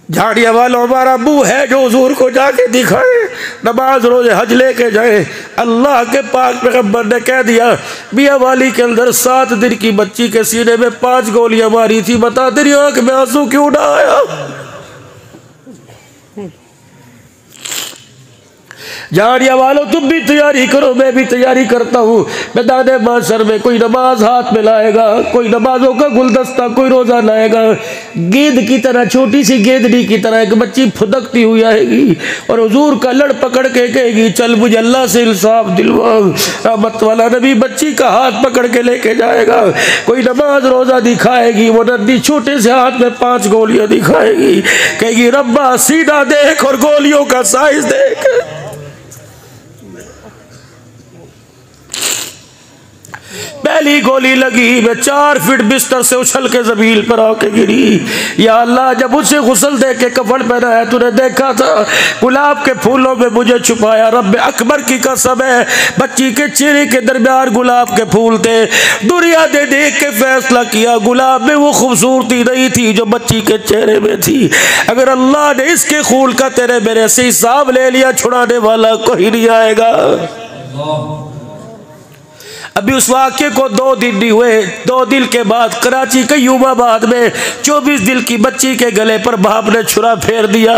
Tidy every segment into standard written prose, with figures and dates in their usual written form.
झाड़िया वालों हमारा अबू है जो हुजूर को जाके दिखाए, नमाज रोजे हज लेके जाए। अल्लाह के पाक पैगंबर ने कह दिया मियां वाली के अंदर 7 दिन की बच्ची के सीने में 5 गोलियां मारी थी, बता तेरी आंख में आंसू क्यों ना आया? झाड़िया वालों तुम भी तैयारी करो, मैं भी तैयारी करता हूँ। मैदान माशर में कोई नमाज हाथ में लाएगा, कोई नमाजों का गुलदस्ता, कोई रोजा लाएगा। गेंद की तरह, छोटी सी गेंदड़ी की तरह एक बच्ची फुदकती हुई आएगी और हुजूर का लड़ पकड़ के कहेगी चल मुझे अल्लाह से इंसाफ दिलवा। रहमत वाला नबी बच्ची का हाथ पकड़ के लेके जाएगा, कोई नमाज रोजा दिखाएगी, वो नदी छोटे से हाथ में 5 गोलियां दिखाएगी, कहेगी रब्बा सीधा देख और गोलियों का साइज देख। पहली गोली लगी, मैं 4 फीट बिस्तर से उछल के जमीन पर आके गिरी। या अल्लाह जब उसे गुस्ल दे के कफन पहनाया तूने देखा था, गुलाब के फूलों में मुझे छुपाया। रब अकबर की कसम है बच्ची के चेहरे के दरमियान गुलाब के फूल थे। दुनिया ने देख के फैसला किया गुलाब में वो खूबसूरती नहीं थी जो बच्ची के चेहरे में थी। अगर अल्लाह ने इसके खून का तेरे मेरे से हिसाब ले लिया, छुड़ाने वाला कोई नहीं आएगा। अभी उस वाक्य को 2 दिन नहीं हुए, 2 दिन के बाद कराची के यूबाबाद में 24 दिन की बच्ची के गले पर बाप ने छुरा फेर दिया।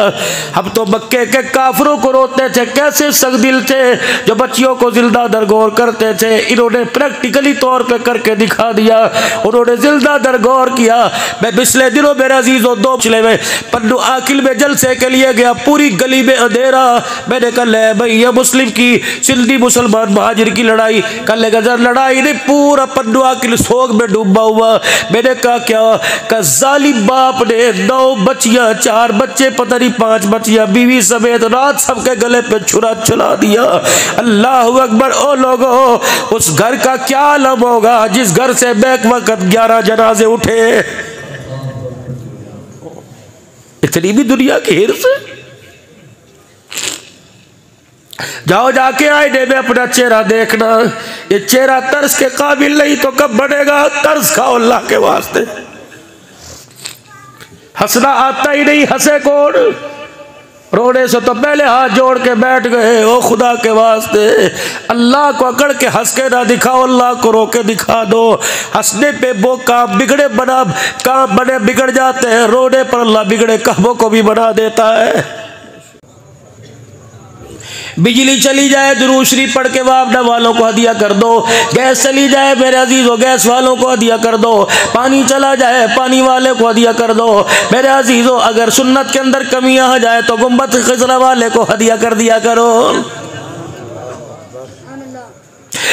हम तो मक्के के काफरों को रोते थे, कैसे सख्त थे जो बच्चियों को जिंदा दरगोर करते थे। इन्होंने प्रैक्टिकली तौर पे करके दिखा दिया, उन्होंने जिंदा दरगोर किया। मैं पिछले दिनों मेरे अजीजों 2 पिछले में पन्नू आकिल में जलसे के लिए गया, पूरी गली में अंधेरा। मैंने कहा भाई ये मुस्लिम की सिंधी मुसलमान महाजिर की लड़ाई, कल गजर लड़ाई ने पूरा पन्नू आकिल सोग में डूबा हुआ। मैंने कहा क्या जालिम बाप ने 9 बच्चियां, 4 बच्चे, पता नहीं 5 बच्चियां, बीवी समेत रात सबके गले पे छुरा चला दिया। अल्लाह अकबर। ओ लोगों, उस घर का क्या आलम होगा जिस घर से बैक वक्त 11 जनाजे उठे। इतनी भी दुनिया की हिर्स। जाओ जाके आईने में अपना चेहरा देखना, ये चेहरा तर्स के काबिल नहीं तो कब बनेगा? तर्स खाओ अल्लाह के वास्ते। हंसना आता ही नहीं, हंसे कौन? रोने से तो पहले हाथ जोड़ के बैठ गए। ओ खुदा के वास्ते अल्लाह को अकड़ के हंस के ना दिखाओ, अल्लाह को रो के दिखा दो। हंसने पे वो काम बिगड़े बना, काम बने बिगड़ जाते हैं, रोने पर अल्लाह बिगड़े कामों को भी बना देता है। बिजली चली जाए दुरूद शरीफ पढ़ के वापडा वालों को हदिया कर दो। गैस चली जाए मेरे अजीजों गैस वालों को हदिया कर दो। पानी चला जाए पानी वाले को हदिया कर दो। मेरे अजीजों अगर सुन्नत के अंदर कमियां आ जाए तो गुंबद खिजरा वाले को हदिया कर दिया करो।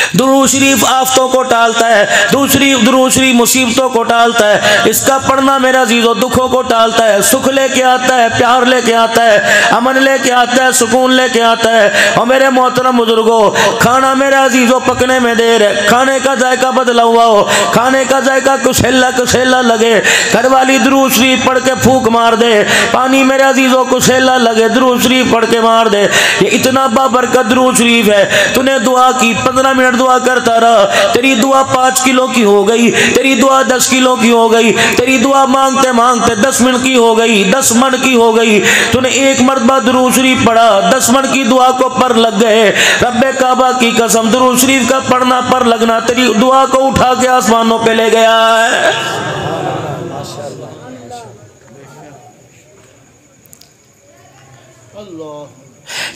दुरूद शरीफ आफतों को टालता है, दुरूद शरीफ मुसीबतों को टालता है। इसका पढ़ना मेरा अजीजों दुखों को टालता है, सुख लेके आता है, प्यार लेके आता है, अमन लेके आता है, सुकून लेके आता है। और मेरे मोहतरम बुजुर्गों, खाना मेरा अजीजों पकने में देर है, खाने का जायका बदला हुआ हो, खाने का जायका कुशेला लगे, घर वाली दुरूद शरीफ पढ़ के फूक मार दे। पानी मेरे अजीजों कुशेला लगे, दुरूद शरीफ पढ़ के मार दे। ये इतना बाबरकत दुरूद शरीफ है। तूने दुआ की, 15 मिनट दुआ करता रहा, तेरी दुआ 5 किलो की हो गई, तेरी दुआ 10 किलो की हो गई, तेरी दुआ मांगते मांगते 10 मिनट की हो गई, 10 मन की हो गई। तूने एक मरतबा दुरूद शरीफ पढ़ा, 10 मन की दुआ को पर लग गए। रब्बे काबा की कसम दुरूद शरीफ का पढ़ना पर लगना तेरी दुआ को उठा के आसमानों पे ले गया है।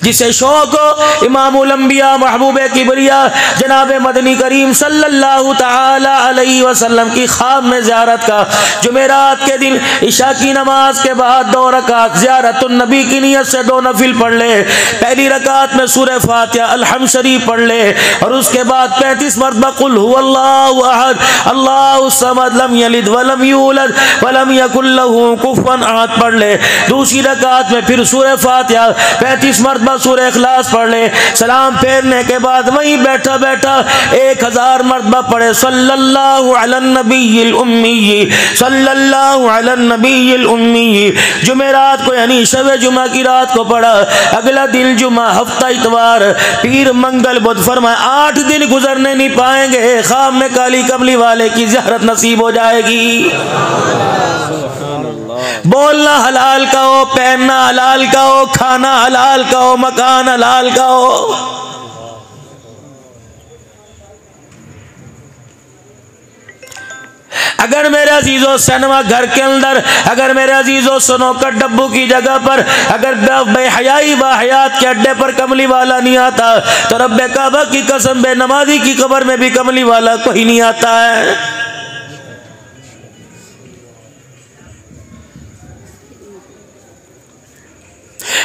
जिसे शौक हो इमामुल अंबिया महबूबे किबरिया जनाब मदनी करीम सल्लल्लाहु ताला अलैहि वसल्लम की ख्वाब में ज़ियारत का, जुमेरात के दिन इशा की नमाज के बाद 2 रकात ज़ियारतुन नबी की नियत से 2 नफिल पढ़ ले। पहली रकात में सूरह फातिहा अलहम्द शरीफ पढ़ ले और उसके बाद 35 मरतबा कुल हुवल्लाहु अहद अल्लाहु समद लम यलिद वलम यूलद वलम यकुल लहू कुफुवन अहद पढ़ ले। दूसरी रकात में फिर सूरह फातिहा 35 मरतबा सूरह इखलास पढ़ ले। सलाम फेरने के बाद वहीं बैठा बैठा 1000 मरतबा पढ़े सल्लल्लाहु अलैहि नबील उम्मी, सल्लल्लाहु अलैहि नबील उम्मी। जुमेरात को यानी शब जुमा की रात को पढ़ा। अगला दिन जुमा, हफ्ता इतवार, पीर, मंगल, बुध, फरमाए 8 दिन गुजरने नहीं पाएंगे, ख्वाब में काली कमली वाले की ज़ियारत नसीब हो जाएगी। बोलना हलाल का हो, पहनना हलाल का हो, खाना हलाल का हो, मकान हलाल का हो। अगर मेरे अजीजों सिनेमा घर के अंदर, अगर मेरे अजीजों स्नोकर डब्बू की जगह पर, अगर बेहयाई बाहयात के अड्डे पर कमली वाला नहीं आता तो रब्बे काबा की कसम बेनमाजी की कब्र में भी कमली वाला कोई नहीं आता है।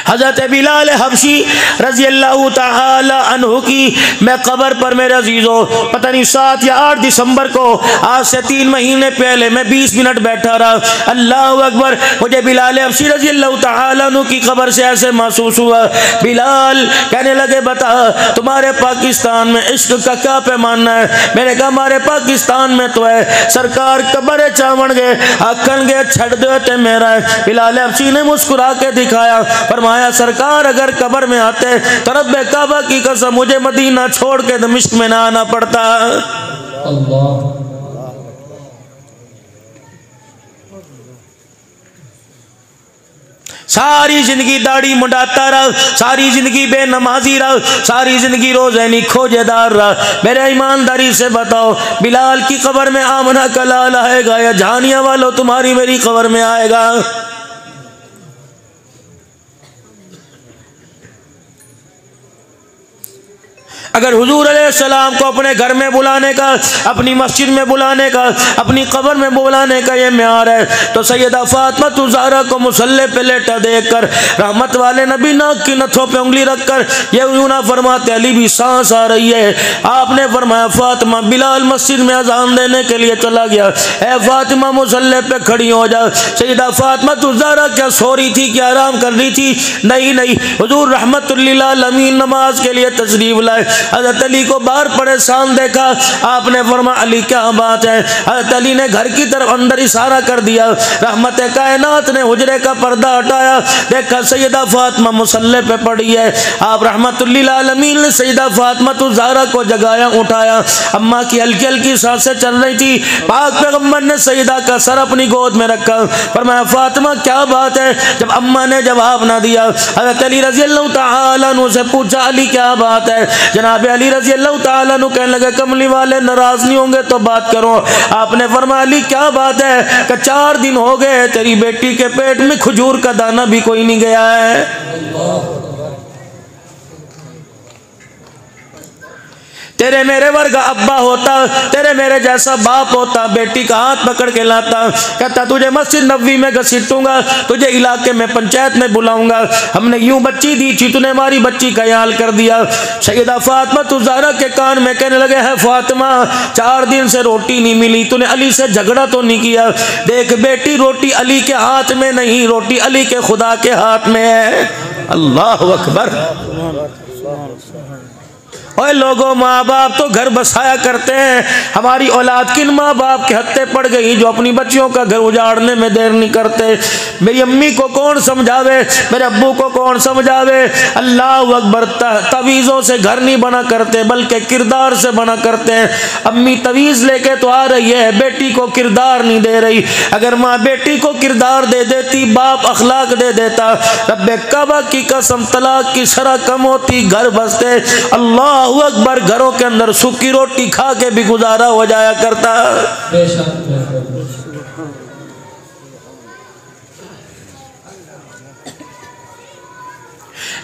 हज़रत बिलाल हबशी रज़ी अल्लाह ताला अन्हु की मैं कब्र पर मेरे अजीज़ों पता नहीं 7 या 8 दिसंबर को आज से 3 महीने पहले मैं 20 मिनट बैठा रहा। अल्लाह अकबर, मुझे बिलाल हबशी रज़ी अल्लाह ताला अन्हु की कब्र से ऐसे महसूस हुआ। बिलाल कहने लगे बता तुम्हारे पाकिस्तान में इश्क का क्या पैमाना है? मैंने कहा हमारे पाकिस्तान में तो है सरकार कब्र चावण गए आखन गए छड़ दे मेरा है। बिलाल हबशी ने मुस्कुरा के दिखाया, फरमाया सरकार अगर कब्र में आते तो रब्बे काबा की कसम मुझे मदीना छोड़ के दमिश्क में ना आना पड़ता। अल्लाह सारी जिंदगी दाढ़ी मुंडाता रहा, सारी जिंदगी बेनमाजी रहा, सारी जिंदगी रोज़ानी खोजेदार रहा। मेरे ईमानदारी से बताओ बिलाल की कब्र में आमना का लाल आएगा या जहानिया वालों तुम्हारी मेरी कब्र में आएगा? अगर हुजूर अलैहिस्सलाम को अपने घर में बुलाने का, अपनी मस्जिद में बुलाने का, अपनी कब्र में बुलाने का ये म्यार है तो सैयदा फातिमा ज़हरा को मुसल्ले पे लेटा देखकर रहमत वाले नबी नाक की नथों पे उंगली रखकर ये यूं ना फरमाते अली भी सांस आ रही है। आपने फरमाया फातिमा, बिलाल मस्जिद में अजान देने के लिए चला गया, ए फातिमा मुसल्ले पे खड़ी हो जा। सैयदा फातिमा ज़हरा क्या सो रही थी, क्या आराम कर रही थी? नहीं, हुजूर रहमतुल लिल आलमीन नमाज के लिए तशरीफ लाए। हज़रत अली को बाहर परेशान देखा, आपने फरमाया अली क्या बात है? हज़रत अली ने घर की तरफ अंदर इशारा कर दिया। रहमत कायनात ने हुजरे का पर्दा हटाया, देखा सैयदा फातिमा मुसल्ले पे पड़ी है। आप रहमतुल लिल आलमीन ने सैयदा फातिमा ज़हरा को जगाया, उठाया। अम्मा की हल्की हल्की सांसें चल रही थी। पाक पैगम्बर ने सैयदा का सर अपनी गोद में रखा, फरमाया फातिमा क्या बात है? जब अम्मा ने जवाब ना दिया हज़रत अली रज़ी अल्लाह ताला अन्हु से पूछा अली क्या बात है? जनाब अली रज़ी अल्लाह ताला अन्हु कहने लगे कमली वाले नाराज नहीं होंगे तो बात करो। आपने फरमाया अली क्या बात है? कि 4 दिन हो गए तेरी बेटी के पेट में खजूर का दाना भी कोई नहीं गया है। तेरे मेरे वर्गा अब्बा होता, तेरे मेरे जैसा बाप होता, बेटी का हाथ पकड़ के लाता, कहता तुझे मस्जिद नबवी में घसीटूंगा, तुझे इलाके में पंचायत में बुलाऊंगा। हमने यूं बच्ची दी थी, तूने हमारी बच्ची का हाल कर दिया। सैयदा फातिमा ज़हरा के कान में कहने लगे है फातिमा 4 दिन से रोटी नहीं मिली, तूने अली से झगड़ा तो नहीं किया? देख बेटी रोटी अली के हाथ में नहीं, रोटी अली के खुदा के हाथ में है। अल्लाह अकबर। ओए लोगों, माँ बाप तो घर बसाया करते हैं, हमारी औलाद किन माँ बाप के हत्थे पड़ गई जो अपनी बच्चियों का घर उजाड़ने में देर नहीं करते। मेरी अम्मी को कौन समझावे, मेरे अब्बू को कौन समझावे। अल्लाह अकबर। तवीज़ों से घर नहीं बना करते बल्कि किरदार से बना करते हैं। अम्मी तवीज़ लेके तो आ रही है, बेटी को किरदार नहीं दे रही। अगर माँ बेटी को किरदार दे देती, बाप अखलाक दे देता, रब्बे काबा की कसम तलाक की शरह कम होती, घर बसते। अल्लाह अकबर। घरों के अंदर सूखी रोटी खा के भी गुजारा हो जाया करता।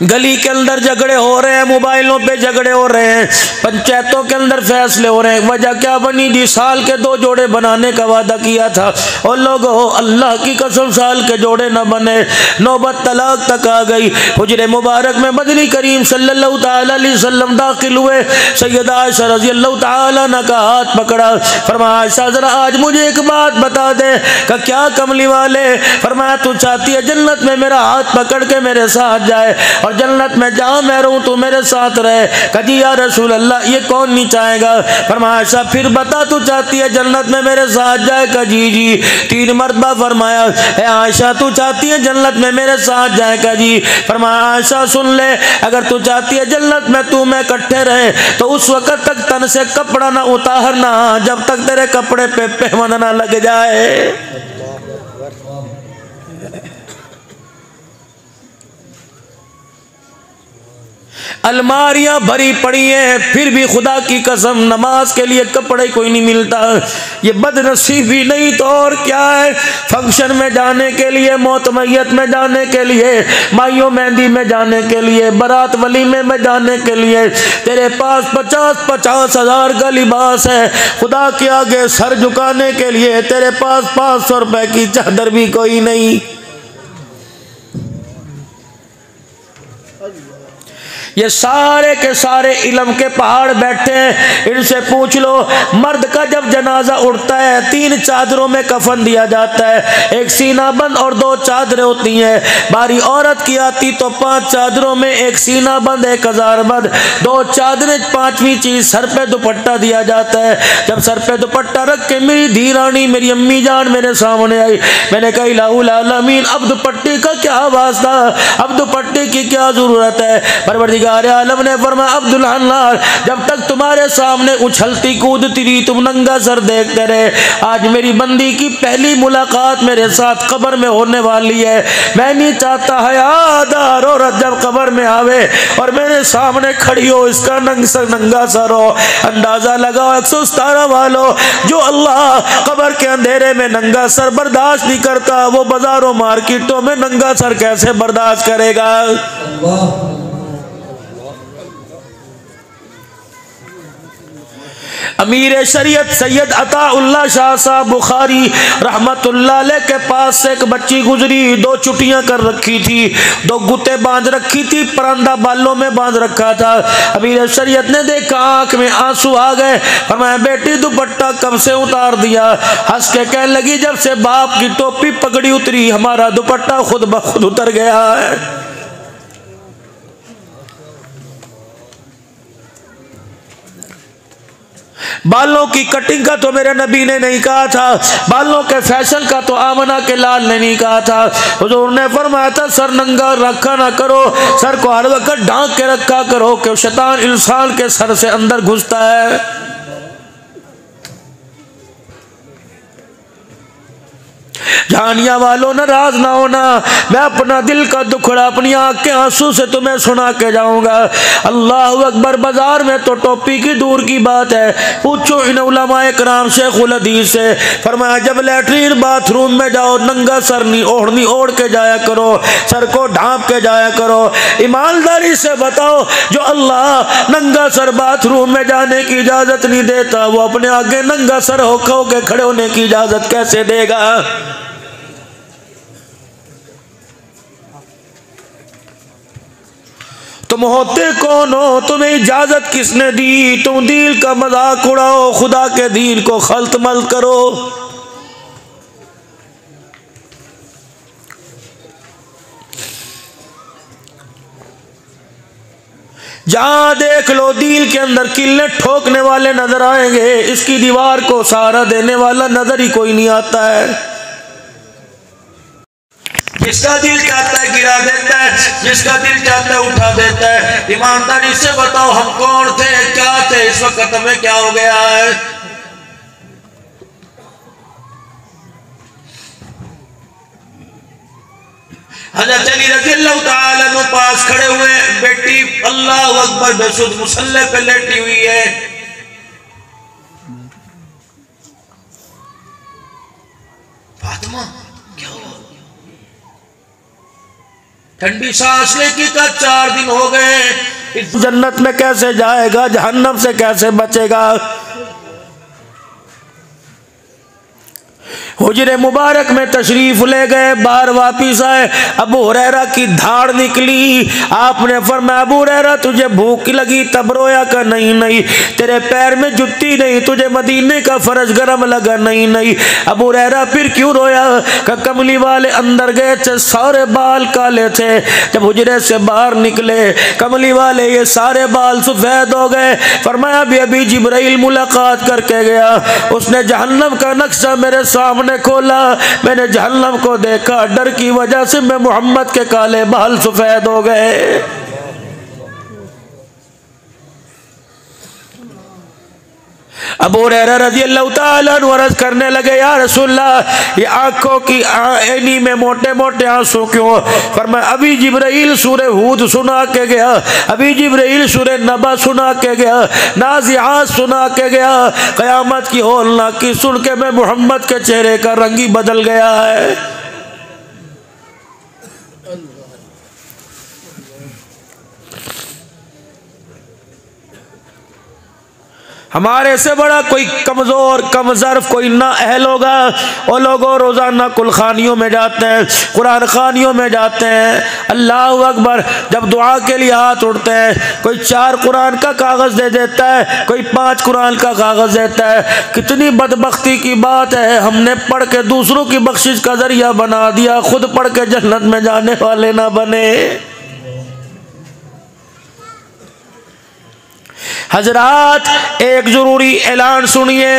गली के अंदर झगड़े हो रहे हैं, मोबाइलों पे झगड़े हो रहे हैं, पंचायतों के अंदर फैसले हो रहे हैं। वजह क्या बनी जी? साल के 2 जोड़े बनाने का वादा किया था और लोग हो अल्लाह की कसम साल के जोड़े न बने, नौबत तलाक तक आ गई। हुजरे मुबारक में मदनी करीम सल्लल्लाहु ताला अलैहि वसल्लम दाखिल हुए। सैयदा आयशा रज़ी अल्लाह ताला अन्हा का हाथ पकड़ा, फरमाया आयशा जरा आज मुझे एक बात बता दे। का क्या कमली वाले? फरमाया तू चाहती है जन्नत में मेरा हाथ पकड़ के मेरे साथ जाए और जन्नत में जहाँ मैं रहूँ तू मेरे साथ रहे? कजी या रसूल अल्लाह ये कौन नहीं चाहेगा? फरमाया आयशा फिर बता तू चाहती है जन्नत में मेरे साथ जाए? कजी जी 3 मरतबा फरमाया ए आयशा तू चाहती है जन्नत में मेरे साथ जाए? कजी। फरमाया आयशा सुन ले, अगर तू चाहती है जन्नत में तू मैं इकट्ठे रहे तो उस वक़्त तक तन से कपड़ा ना उतारना जब तक तेरे कपड़े पे पेहमन ना लग जाए। अलमारियां भरी पड़ी हैं, फिर भी खुदा की कसम नमाज के लिए कपड़े कोई नहीं मिलता। ये बदनसीबी नहीं तो और क्या है। फंक्शन में जाने के लिए, मौत मैयत में जाने के लिए, माइयों मेहंदी में जाने के लिए, बारात वलीमे में जाने के लिए तेरे पास 50-50 हजार का लिबास है। खुदा के आगे सर झुकाने के लिए तेरे पास 500 रुपए की चादर भी कोई नहीं। ये सारे के सारे इल्म के पहाड़ बैठे हैं। इनसे पूछ लो, मर्द का जब जनाजा उठता है 3 चादरों में कफन दिया जाता है, एक सीना बंद और 2 चादरें होती हैं। बारी औरत की आती तो 5 चादरों में एक सीना बंद, एक हजार बंद, 2 चादरें, 5वीं चीज सर पे दुपट्टा दिया जाता है। जब सर पे दुपट्टा रख के मेरी धी रानी, मेरी अम्मी जान मेरे सामने आई, मैंने कहा इलाहुल आलमीन, अब दुपट्टे का क्या वास्ता, अब दुपट्टे की क्या जरूरत है। परवरदिगार आलम ने फरमाया, अब दुल्हन जब तक तुम्हारे सामने उछलती कूदती रही तुम नंगा सर देखते रहे। आज मेरी बंदी की पहली मुलाकात मेरे साथ कब्र में होने वाली है। मैं नहीं चाहता हयादार औरत जब कब्र में आवे और मेरे सामने खड़ी हो, इसका नंगा सर हो। अंदाजा लगाओ 117 वालों, जो अल्लाह कब्र के अंधेरे में नंगा सर बर्दाश्त नहीं करता, वो बाजारों मार्केटों में नंगा सर कैसे बर्दाश्त करेगा। अमीर शरीयत सैयद अताउल्लाह शाह साहब बुखारी रहमतुल्लाह अलैह के पास से एक बच्ची गुजरी, 2 चुटियां कर रखी थी, 2 गुत्ते बांध रखी थी, परंदा बालों में बांध रखा था। अमीर शरीयत ने देखा, आंख में आंसू आ गए। फरमाया, बेटी दुपट्टा कब से उतार दिया। हंस के कहने लगी, जब से बाप की टोपी पगड़ी उतरी हमारा दुपट्टा खुद ब खुद उतर गया है। बालों की कटिंग का तो मेरे नबी ने नहीं कहा था, बालों के फैशन का तो आमना के लाल ने नहीं कहा था। हुजूर ने फरमाया था, सर नंगा रखा ना करो, सर को हर वक्त ढांक के रखा करो, कि शैतान इंसान के सर से अंदर घुसता है। जानिया वालों नाराज ना होना, मैं अपना दिल का दुखड़ा अपनी आंख के आंसू से तुम्हें सुना के जाऊंगा। अल्लाह अकबर। बाजार में तो टोपी की दूर की बात है, पूछो इन उलमाए कराम शेखुल हदीस से। फरमाया, जब लैट्रीन बाथरूम में जाओ नंगा सर नहीं ओढ़नी ओढ़ के जाया करो, सर को ढांप के जाया करो। ईमानदारी से बताओ, जो अल्लाह नंगा सर बाथरूम में जाने की इजाजत नहीं देता, वो अपने आगे नंगा सर होके खड़े होने की इजाजत कैसे देगा। तुम होते कौन हो, तुम्हें इजाजत किसने दी, तुम दीन का मजाक उड़ाओ, खुदा के दीन को खल्त मल करो। जहां देख लो दीन के अंदर किले ठोकने वाले नजर आएंगे, इसकी दीवार को सहारा देने वाला नजर ही कोई नहीं आता है। जिसका दिल चाहता है गिरा देता है, जिसका दिल चाहता है उठा देता है। ईमानदारी से बताओ, हम कौन थे, क्या थे, इस वक्त हमें क्या हो गया है। हज़रत अली रज़ियल्लाहु ताला अन्हु पास खड़े हुए, बेटी अल्लाह अकबर बेसुध मुसल्ले पे लेटी हुई है। फातिमा क्या हुआ? ठंडी सांस लेके का 4 दिन हो गए, इस जन्नत में कैसे जाएगा, जहन्नम से कैसे बचेगा। हुजरे मुबारक में तशरीफ ले गए, बाहर वापिस आए, अबू हुरैरा की धाड़ निकली। आपने फरमाया, अबू हुरैरा तुझे भूख लगी तब रोया का? नहीं नहीं। तेरे पैर में जुत्ती नहीं, तुझे मदीने का फर्ज गरम लगा? नहीं नहीं। अबू हुरैरा फिर क्यों रोया? का कमली वाले अंदर गए थे, सारे बाल काले थे, जब हुजरे से बाहर निकले कमली वाले ये सारे बाल सफेद हो गए। फरमाया, अभी जिब्राइल मुलाकात करके गया, उसने जहन्नम का नक्शा मेरे सामने खोला, मैंने जहन्नम को देखा, डर की वजह से मैं मोहम्मद के काले बाल सफेद हो गए। अबू हुरैरा रज़ियल्लाहु ताला अन्हु अर्ज़ करने लगे, या रसूलल्लाह, ये आंखों की ऐनी में मोटे मोटे आंसू क्यों? फरमाया, अभी जिब्राइल सूरह हूद सुना के गया, अभी जिब्राइल सूरह नबा सुना के गया, नाज़िआत सुना के गया, क़यामत की हौलनाकी सुन के मैं मोहम्मद के चेहरे का रंग ही बदल गया है। हमारे से बड़ा कोई कमज़ोर कमज़र्फ कोई ना अहल होगा। वो लोग रोज़ाना कुलखानियों में जाते हैं, कुरान खानियों में जाते हैं, अल्लाह अकबर, जब दुआ के लिए हाथ उठते हैं, कोई 4 कुरान का कागज़ दे देता है, कोई 5 कुरान का कागज़ देता है। कितनी बदबख्ती की बात है, हमने पढ़ के दूसरों की बख्शिश का ज़रिया बना दिया, खुद पढ़ के जन्नत में जाने वाले ना बने। हजरात, एक जरूरी ऐलान सुनिए।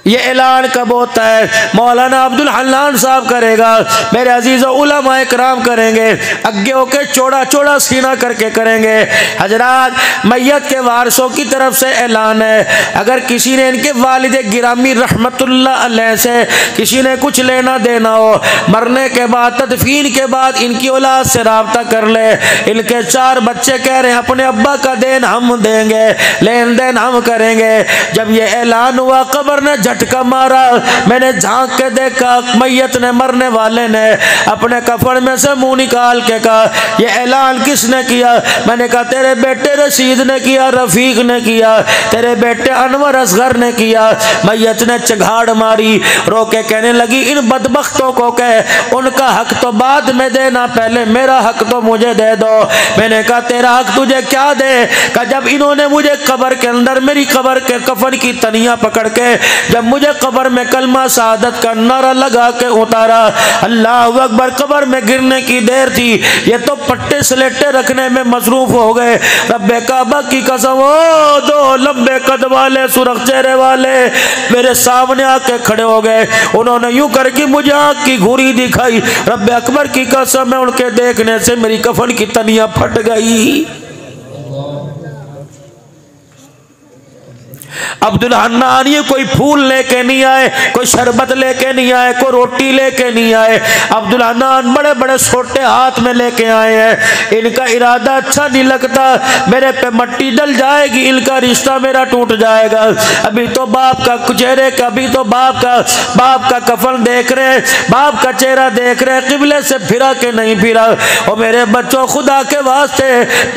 ये ऐलान कब होता है? मौलाना अब्दुल हन्नान साहब करेगा, मेरे अजीज़ उलमा इकराम करेंगे, आगे होके चौड़ा चौड़ा सीना करके करेंगे। हजरात, मैयत के वारसों की तरफ से ऐलान है, अगर किसी ने इनके वालिद गिरामी रहमतुल्लाह अलैह से किसी ने कुछ लेना देना हो, मरने के बाद तदफीन के बाद इनकी औलाद से राब्ता कर ले। इनके 4 बच्चे कह रहे हैं अपने अब्बा का देन हम देंगे, लेन देन हम करेंगे। जब ये ऐलान हुआ, कब्र ने झटका मारा, मैंने झांक के देखा, मैयत ने, मरने वाले ने अपने कफन में से मुंह निकाल के कहा, ये ऐलान किसने किया? मैंने कहा, तेरे बेटे रशीद ने किया, रफीक ने किया, तेरे बेटे अनवर असगर ने किया। मैयत ने चघाड़ मारी, रो के कहने लगी, इन बदबख्तों को कह उनका हक तो बाद में देना, पहले मेरा हक तो मुझे दे दो। मैंने कहा, तेरा हक तुझे क्या दे? कहा, जब इन्होंने मुझे कब्र के अंदर मेरी कब्र के कफन की तनियां पकड़ के जब मुझे कब्र में कलमा शहादत का नारा लगा के उतारा, अल्लाह अकबर, कब्र में गिरने की देर थी, ये तो पट्टे स्लेटे रखने में मसरूफ हो गए। रब्बे काबा की कसम, ओ 2 लंबे कद वाले सुरख चेहरे वाले मेरे सामने आके खड़े हो गए। उन्होंने यूं करके मुझे आँख की घूरी दिखाई। रब्बे अकबर की कसम है, उनके देखने से मेरी कफन की तनियां फट गई। अब्दुल हन्नान ये कोई फूल लेके नहीं आए, कोई शरबत लेके नहीं आए, कोई रोटी लेके नहीं आए। अब्दुल हन्नान बड़े बड़े छोटे हाथ में लेके आए हैं। इनका इरादा अच्छा नहीं लगता, मेरे पे मट्टी डल जाएगी, इनका रिश्ता मेरा टूट जाएगा। अभी तो बाप का चेहरे का, अभी तो बाप का कफन देख रहे, बाप का चेहरा देख रहे, किबले से फिरा के नहीं फिरा। और मेरे बच्चों, खुदा के वास्ते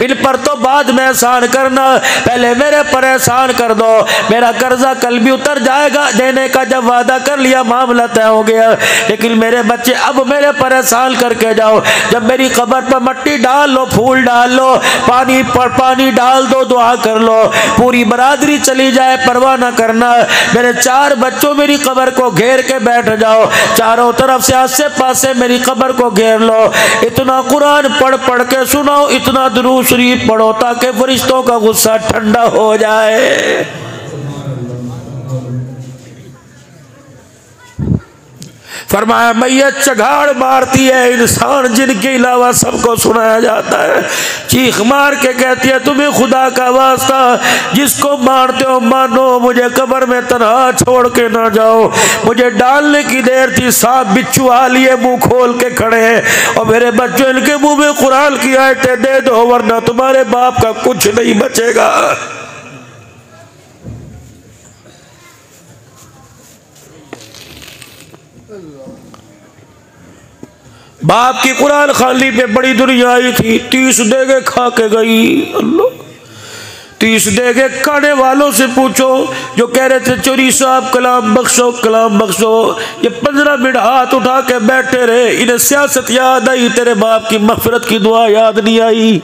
इन पर तो बाद में एहसान करना, पहले मेरे पर एहसान कर दो। मेरा कर्जा कल भी उतर जाएगा, देने का जब वादा कर लिया मामला तय हो गया। लेकिन मेरे बच्चे अब मेरे पर एहसान करके जाओ। जब मेरी कब्र पर मट्टी डाल लो, फूल डाल लो, पानी पर पानी डाल दो, दुआ कर लो, पूरी बरादरी चली जाए, परवाह न करना। मेरे 4 बच्चों मेरी कब्र को घेर के बैठ जाओ, चारों तरफ से आसे पासे मेरी कब्र को घेर लो। इतना कुरान पढ़ पढ़ के सुनाओ, इतना दुरूद शरीफ पढ़ो ताकि फरिश्तों का गुस्सा ठंडा हो जाए। फरमाया, मैयत चघाड़ मारती है, इंसान जिनके अलावा सबको सुनाया जाता है, चीख मार के कहती है, तुम्हें खुदा का वास्ता जिसको मारते हो मानो, मुझे कब्र में तन्हा छोड़ के ना जाओ। मुझे डालने की देर थी, सांप बिच्छू आ लिए मुंह खोल के खड़े हैं। और मेरे बच्चों, इनके मुंह में कुरान की आयतें दे दो, वरना तुम्हारे बाप का कुछ नहीं बचेगा। बाप की कुरान खाली पे बड़ी दुनिया आई थी, 30 देगे खा के गई। अल्लाह, 30 देगे खाने वालों से पूछो जो कह रहे थे चोरी साहब कलाम बख्शो, कलाम बख्शो, ये 15 मिनट हाथ उठा के बैठे रहे। इन्हें सियासत याद आई, तेरे बाप की मगफिरत की दुआ याद नहीं आई।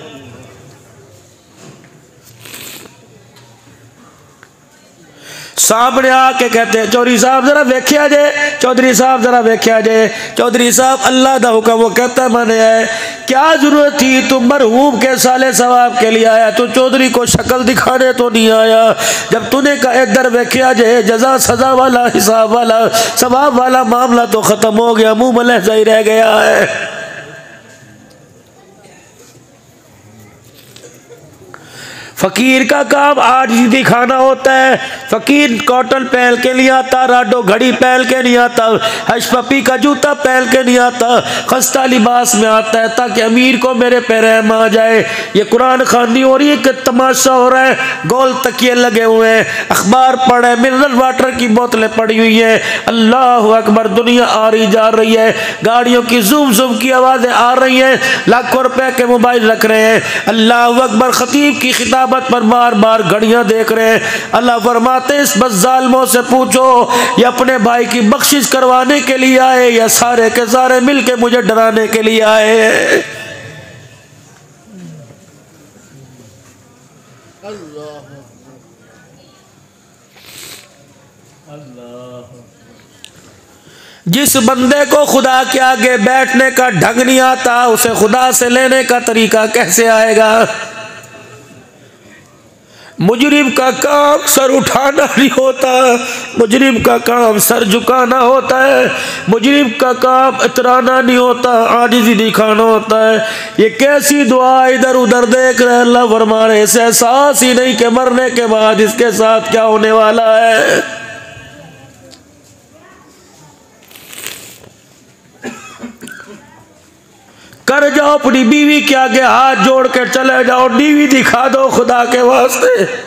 सामने आके कहते हैं, चौधरी साहब जरा वेख्या जे, चौधरी साहब जरा वेख्या जे। चौधरी साहब अल्लाह दा हुक्म, वो कहता मैंने है, क्या जरूरत थी, तुम मरहूम के साले सवाब के लिए आया, तो चौधरी को शक्ल दिखाने तो नहीं आया। जब तूने कहा इधर वेख्या जे, जजा सजा वाला, हिसाब वाला, सवाब वाला मामला तो खत्म हो गया, मुंह में लहजा ही रह गया है। फकीर का काम आजिज़ी दिखाना होता है। फकीर कॉटन पहन के नहीं आता, राडो घड़ी पहन के नहीं आता, हशपपी का जूता पहन के नहीं आता, खस्ता लिबास में आता है ताकि अमीर को मेरे पे रहम आ जाए। ये कुरान खानी हो रही है कि तमाशा हो रहा है, गोल तकिए लगे हुए हैं, अखबार पड़े, मिनरल वाटर की बोतलें पड़ी हुई हैं। अल्लाह अकबर, दुनिया आ रही जा रही है, गाड़ियों की जुम जुम की आवाज़ें आ रही हैं, लाखों रुपए के मोबाइल रख रहे हैं। अल्लाह अकबर, खतीब की खिताबत पर बार बार घड़ियां देख रहे हैं। अल्लाह फरमाते इस बस जालिमों से पूछो ये अपने भाई की बख्शिश करवाने के लिए आए या सारे के सारे मिलके मुझे डराने के लिए आए। जिस बंदे को खुदा के आगे बैठने का ढंग नहीं आता उसे खुदा से लेने का तरीका कैसे आएगा। मुजरिम का काम सर उठाना नहीं होता, मुजरिम का काम सर झुकाना होता है, मुजरिम का काम इतराना नहीं होता, आजिज़ी दिखाना होता है। ये कैसी दुआ, इधर उधर देख रहे अल्लाह फरमा रहे, इसे एहसास ही नहीं कि मरने के बाद इसके साथ क्या होने वाला है। कर जाओ अपनी बीवी के आगे हाथ जोड़ के चले जाओ, बीवी दिखा दो खुदा के वास्ते।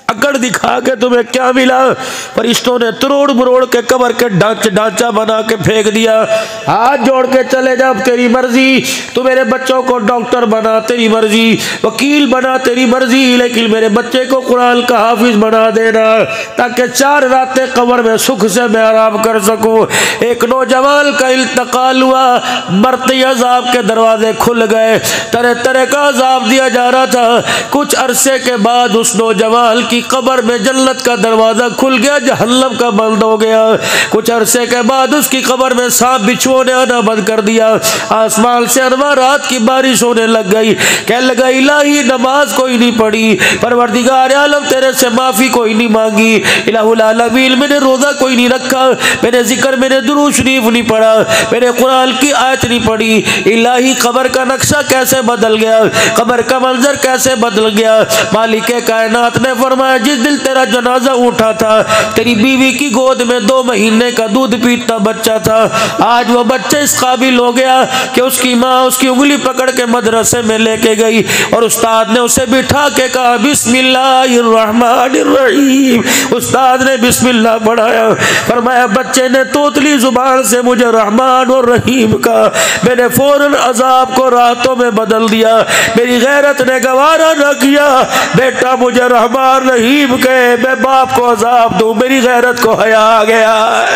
अकड़ दिखा के तुम्हें क्या मिला? फरिश्तों ने तरोड़ मरोड़ के कब्र के ढांचा बना के फेंक दिया। हाथ जोड़ के चले जा, तेरी मर्जी, तू मेरे बच्चों को डॉक्टर बना तेरी मर्जी, वकील बना तेरी मर्जी, लेकिन मेरे बच्चे को कुरान का हाफिज बना देना ताकि 4 रातें कब्र में सुख से मैं आराम कर सकूं। एक नौजवान का इंतकाल हुआ, मरते अजाब के दरवाजे खुल गए, तरह तरह का अजाब दिया जा रहा था। कुछ अरसे के बाद उस नौजवान की कब्र में जन्नत का दरवाजा खुल गया, जहन्नम का बंद हो गया। कुछ अरसे के बाद उसकी कब्र में सांप बिच्छुओं ने आना बंद कर दिया। आसमान से अनवारात की बारिश होने लग गई। कहने लगा इलाही नमाज कोई नहीं पढ़ी, परवरदिगार आलम तेरे से माफी कोई नहीं मांगी, इलाहुल आलमीन मैंने रोजा कोई नहीं रखा, मैंने जिक्र मैंने दुरूद शरीफ नहीं पढ़ा, मैंने कुरान की आयत नहीं पढ़ी। इलाही कब्र का नक्शा कैसे बदल गया, कब्र का मंजर कैसे बदल गया। मालिक कायनात ने फरमाया जिस दिल तेरा जनाजा उठा था, तेरी बीवी की गोद में 2 महीने का दूध पीता बच्चा था, आज वो बच्चा इस काबिल हो गया कि उसकी माँ उसकी उंगली पकड़ के मदरसे में लेके गई और उस्ताद ने उसे बिठा के कहा बिस्मिल्लाहिर्रहमानिर्रहीम। उस्ताद ने बिस्मिल्लाह पढ़ाया, फरमाया बच्चे ने तोतली जुबान से मुझे रहमान और रहीम का, मैंने फौरन अजाब को राहतों में बदल दिया। मेरी गैरत ने गवारा न किया, बेटा मुझे रहमान रहीम के मैं बाप को अजाब दूं, मेरी गैरत को हया आ गया।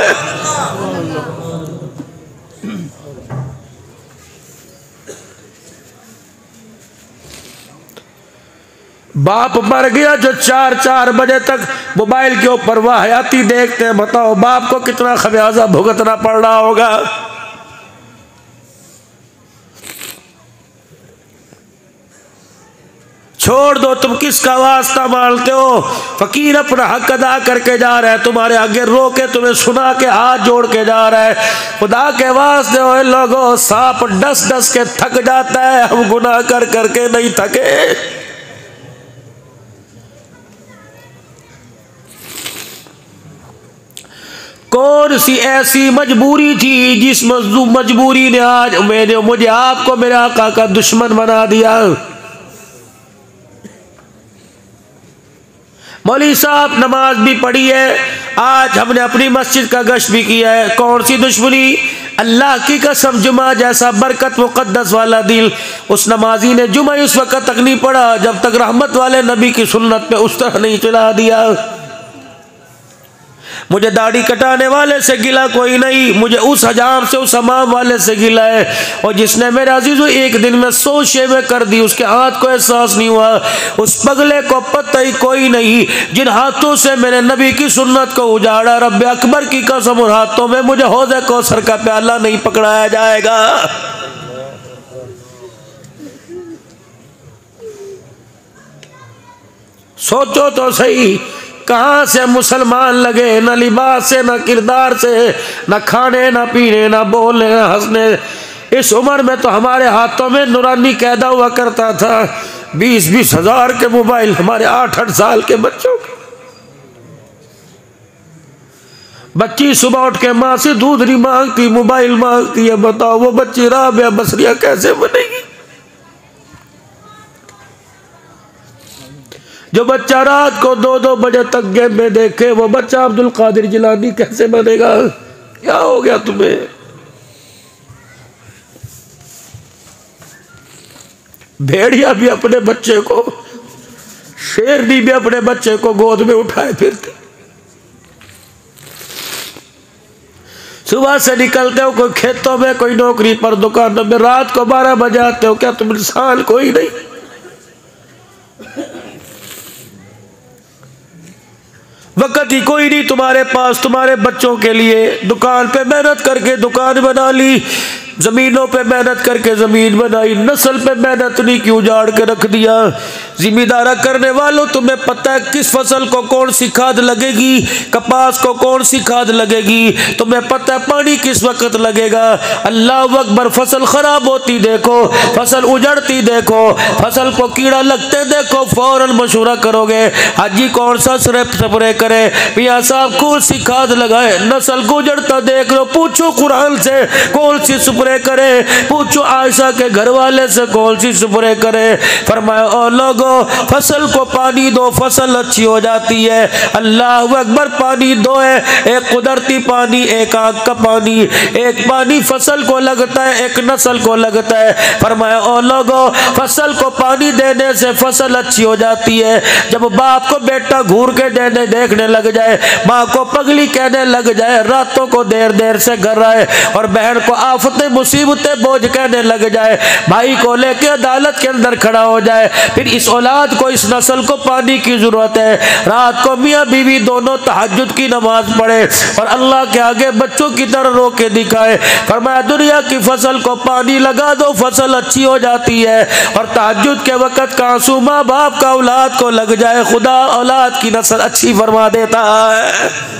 बाप मर गया जो 4 बजे तक मोबाइल के ऊपर वाहियाती देखते हैं, बताओ बाप को कितना खमियाजा भुगतना पड़ रहा होगा। छोड़ दो, तुम किसका वास्ता मानते हो। फकीर अपना हक अदा करके जा रहा है, तुम्हारे आगे रो के तुम्हें सुना के हाथ जोड़ के जा रहा है। खुदा के वास्ते हो लोगों, सांप डस डस के थक जाता है, हम गुनाह कर करके नहीं थके। कौन सी ऐसी मजबूरी थी जिस मजबूरी ने आज मुझे आपको मेरे आका का दुश्मन बना दिया। मौलवी साहब नमाज भी पढ़ी है, आज हमने अपनी मस्जिद का गश्त भी किया है। कौन सी दुश्मनी? अल्लाह की कसम, जुमा जैसा बरकत मुकद्दस वाला दिल उस नमाजी ने जुमा उस वक्त तक नहीं पढ़ा जब तक रहमत वाले नबी की सुन्नत पे उस तरह नहीं चला दिया। मुझे दाढ़ी कटाने वाले से गिला कोई नहीं, मुझे उस हजाम से उस हमाम वाले से गिला है। और जिसने मेरे अजीजों एक दिन में 100 शेवें कर दी, उसके हाथ को एहसास नहीं हुआ, उस पगले को पता ही कोई नहीं जिन हाथों से मैंने नबी की सुन्नत को उजाड़ा। रब्बे अकबर की कसम, उन हाथों में मुझे हौज़े कौसर का प्याला नहीं पकड़ाया जाएगा। सोचो तो सही, कहाँ से मुसलमान लगे, न लिबास से, न किरदार से, न खाने, न पीने, न बोलने, न हंसने। इस उम्र में तो हमारे हाथों में नूरानी कैदा हुआ करता था। 20-20 हजार के मोबाइल हमारे 8-8 साल के बच्चों के। बच्ची सुबह उठ के माँ से दूध नहीं मांगती, मोबाइल मांगती है। बताओ वो बच्ची राबिया बसरिया कैसे बनेगी? जो बच्चा रात को 2-2 बजे तक गेम में देखे वो बच्चा अब्दुल कादिर जिलानी कैसे बनेगा? क्या हो गया तुम्हें? भेड़िया भी अपने बच्चे को, शेरनी भी अपने बच्चे को गोद में उठाए फिरती। सुबह से निकलते हो कोई खेतों में, कोई नौकरी पर, दुकानों में, रात को 12 बजे आते हो। क्या तुम इंसान कोई नहीं? वक्त ही कोई नहीं तुम्हारे पास तुम्हारे बच्चों के लिए। दुकान पे मेहनत करके दुकान बना ली, जमीनों पे मेहनत करके जमीन बनाई, नस्ल पे मेहनत नहीं क्यों उजाड़ के रख दिया? जिम्मेदारा करने वालों, तुम्हें पता है किस फसल को कौन सी खाद लगेगी, कपास को कौन सी खाद लगेगी, तुम्हें पता है पानी किस वक्त लगेगा। अल्लाह अकबर। फसल खराब होती देखो, फसल उजड़ती देखो, फसल को कीड़ा लगते देखो, फौरन मशवरा करोगे हाजी कौन सा स्प्रे करे, मियां साहब कौन सी खाद लगाए। नस्ल को उजड़ता देख लो, पूछो कुरान से कौन सी स्प्रे करे, पूछो आयशा के घर वाले से कौन सी स्प्रे करे। फरमाया ओ लोगों, फसल को पानी दो, फसल अच्छी हो जाती है। अल्लाह अकबर। पानी दो है, एक कुदरती पानी, एक आग का पानी। एक पानी फसल को लगता है, एक नस्ल को लगता है। फरमाया ओ लोगों, फसल को पानी देने से फसल अच्छी हो जाती है। जब बाप को बेटा घूर के देखने लग जाए, माँ को पगली कहने लग जाए, रातों को देर देर से घर आए, और बहन को आफतें मुसीबतें बोझ कहने लग जाए, भाई को लेके अदालत के अंदर खड़ा हो जाए, फिर इस औलाद को, इस नस्ल को पानी की जरूरत है। रात को मियाँ बीवी दोनों तहज्जुद की नमाज पढ़े और अल्लाह के आगे बच्चों की तरह रो के दिखाए। फरमाया दुनिया की फसल को पानी लगा दो, फसल अच्छी हो जाती है। और तहज्जुद के वक़्त का आंसू माँ बाप का औलाद को लग जाए, खुदा औलाद की नस्ल अच्छी फरमा देता है।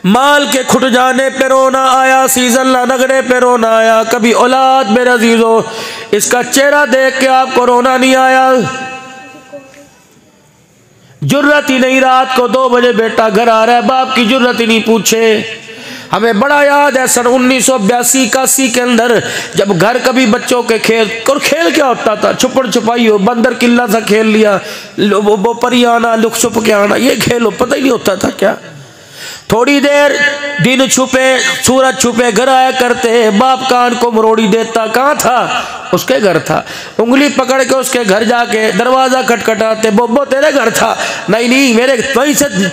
माल के खुट जाने पे रोना आया, सीजन लगने पे रोना आया। कभी औलाद मेरा अजीजों, इसका चेहरा देख के आपको रोना नहीं आया? जुर्रत ही नहीं, रात को 2 बजे बेटा घर आ रहा है, बाप की जुर्रत ही नहीं पूछे। हमें बड़ा याद है सन 1982-81 के अंदर, जब घर कभी बच्चों के खेल, और खेल क्या होता था, छुपन छुपाई हो, बंदर किल्ला सा खेल लिया, वो परी आना, लुक छुप के आना, ये खेल हो, पता ही नहीं होता था क्या। थोड़ी देर दिन छुपे सूरज छुपे घर आया करते, बाप कान को मरोड़ी देता, कहाँ था? उसके घर था। उंगली पकड़ के उसके घर जाके दरवाजा खटखटाते, बोबो तेरे घर था? नहीं नहीं, मेरे वहीं से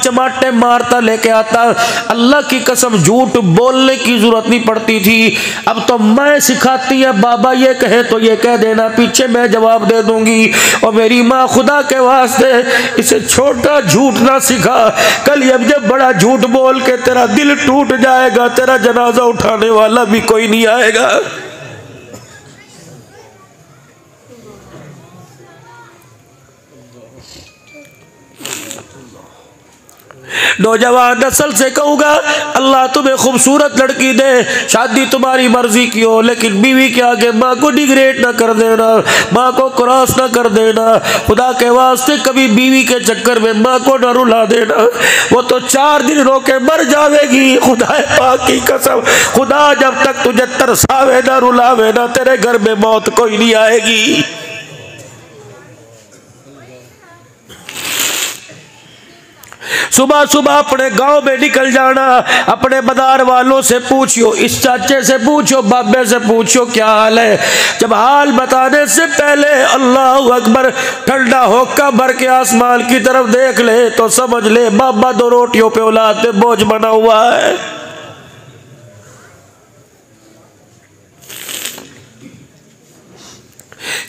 चमाटे मारता लेके आता। अल्लाह की कसम झूठ बोलने की जरूरत नहीं पड़ती थी, अब तो मैं सिखाती है, बाबा ये कहे तो ये कह देना, पीछे मैं जवाब दे दूंगी। और मेरी माँ खुदा के वास्ते इसे छोटा झूठ ना सिखा, कल अब जब बड़ा झूठ बोल के तेरा दिल टूट जाएगा, तेरा जनाजा उठाने वाला भी कोई नहीं आएगा। नौजवान नस्ल से कहूँगा, अल्लाह तुम्हें खूबसूरत लड़की दे, शादी तुम्हारी मर्जी की हो, लेकिन बीवी के आगे माँ को डिग्रेड ना कर देना, माँ को क्रॉस ना कर देना। खुदा के वास्ते कभी बीवी के चक्कर में माँ को न रुला देना, वो तो 4 दिन रो के मर जाएगी। खुदा पाक की कसम, खुदा जब तक तुझे तरसावे ना रुलावे ना, तेरे घर में मौत कोई नहीं आएगी। सुबह सुबह अपने गांव में निकल जाना, अपने बाजार वालों से पूछियो, इस चाचे से पूछो, बाबे से पूछो क्या हाल है। जब हाल बताने से पहले अल्लाह अकबर ठंडा होका भर के आसमान की तरफ देख ले तो समझ ले बाबा 2 रोटियों पे औलाद पे बोझ बना हुआ है।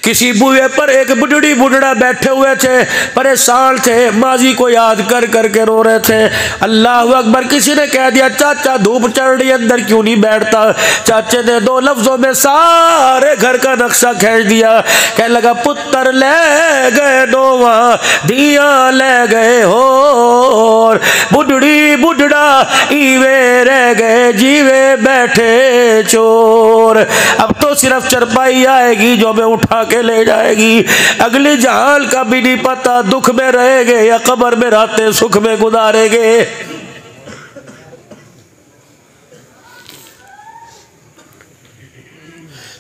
किसी बुए पर एक बुढ़ी बुढ़ड़ा बैठे हुए थे, परेशान थे, माजी को याद कर करके रो रहे थे। अल्लाह अकबर। किसी ने कह दिया चाचा धूप चढ़ रही अंदर क्यों नहीं बैठता। चाचे ने 2 लफ्जों में सारे घर का नक्शा खींच दिया। कहने लगा पुत्र ले गए नोवा, दिया ले गए हो, चोर, बुढ़ड़ी बुढ़ड़ा इवे रह गए जीवे बैठे चोर। अब तो सिर्फ चरपाई आएगी जो हमें उठा के ले जाएगी, अगले जहाल का भी नहीं पता, दुख में रहेंगे या कब्र में रातें सुख में गुजारेंगे।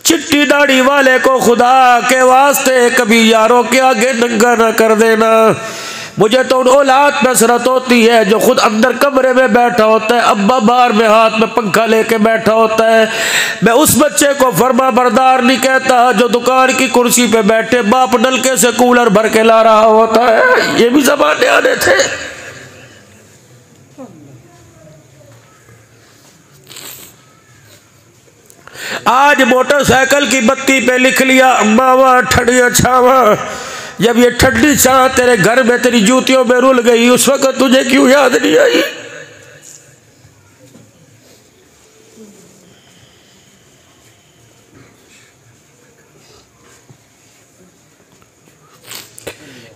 चिट्टी दाढ़ी वाले को खुदा के वास्ते कभी यारों के आगे नंगा न कर देना। मुझे तो उन औलाद पे हसरत होती है जो खुद अंदर कमरे में बैठा होता है, अब्बा बाहर में हाथ में पंखा लेके बैठा होता है। मैं उस बच्चे को फर्मा बरदार नहीं कहता जो दुकान की कुर्सी पे बैठे बाप नलके से कूलर भर के ला रहा होता है। ये भी जमाने आने थे। आज मोटरसाइकिल की बत्ती पे लिख लिया मावा ठंडिया छावा। जब ये ठंडी छां तेरे घर में तेरी जूतियों में रुल गई, उस वक्त तुझे क्यों याद नहीं आई?